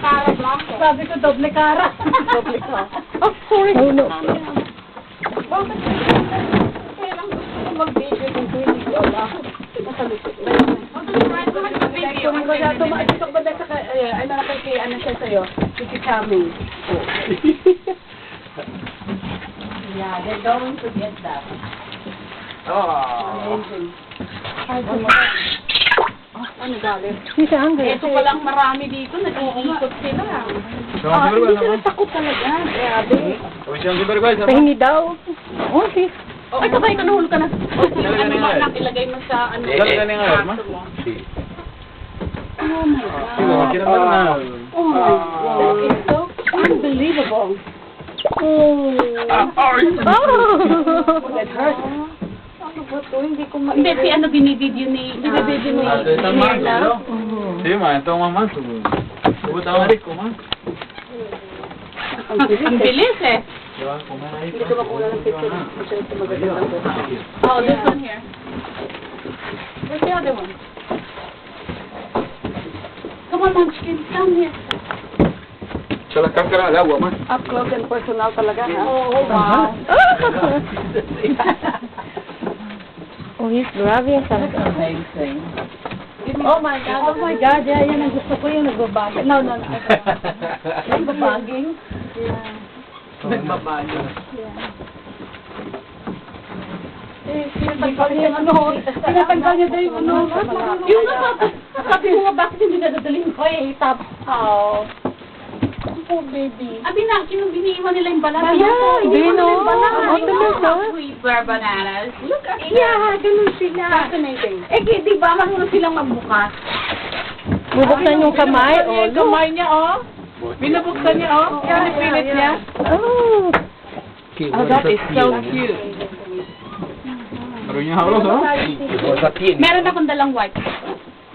Cara blanco. Sabi ko, doble cara. Doble ka. Of course. Oh, no. Bakit? Kaya lang gusto ko mag-video dito, hindi ko alam. Nakalusot ba yun? Kunin ko siya, tumaisok ba dahil sa, ay nakakay, ano siya sa'yo? Si Chami. Yeah, they're going to get that. Oh. Amazing. Ano galing? Si Sangre. Ito palang marami dito, nag-iikot sila. Hindi sila takot talaga. Grabe. Pahingi daw. Oh, si. Ay, sabay ka, nahulog ka na. Talaga na nga. Ilagay mo sa ano. Talaga na nga, kwarto mo. Oh my God. Oh my God. That is so unbelievable. Oh. That hurts. Ano ba to? Hindi ko ma... Hindi, si ano binibidyo ni... Binibidyo ni... Nela. Sí, ma, ito mamá. Puta madre, kuma. Ang bilis eh. Diba, kuma na Hindi ko makuha ng picture. Ito ito magaganda ko. Oh, this one here. Where's the other one? Come on, Munchkin. Come here. Se la cáscara al agua, ma. Up close and personal talaga, ha? Oh, wow. Oh, he's grabbing something. Oh my God, yeah, yan ang gusto ko yung nagbabagay. No. Nagbabaging? Yeah. Nagbabago. Tinatanggal niya yung ano. Tinatanggal niya daw yung ano. Yung sabi mo nga, bakit hindi nadadaling ko eh? Oh. Oh, baby. Biniiwan nila yung balat. Yeah, Iniwan nila yung balat. Oh, talaga? We were bananas. Look at that. Yeah, ganun sila. Fascinating. Di ba marunong silang magbukas? Bubuksan yung kamay. Oh, Yung kamay niya, oh. Binubuksan niya, oh. Pinipilit niya. Oh. Oh, that is so cute. Pero yung hawlos, no? Meron akong dalang white.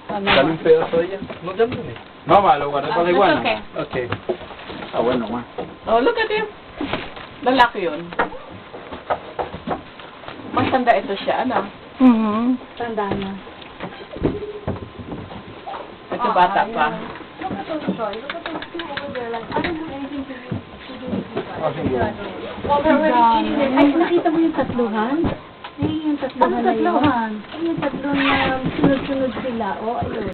Dale un pedazo de ella. No, ya no. Mamá, lo guardé para la iguana. Okay. Okay. Ah, bueno, ma. Oh, look at him. Lalaki yun. Mas tanda ito siya, ano? Tanda na. Ito bata pa. Look at those toys. Look at those two over there. Like, I don't have anything to do with that. Well, they're already eating it. Ay, nakita mo yung tatluhan? Ay, yung tatluhan Ano na yun. tatluhan? Ay, yung tatlo na sunod-sunod sila. Oh, ayun.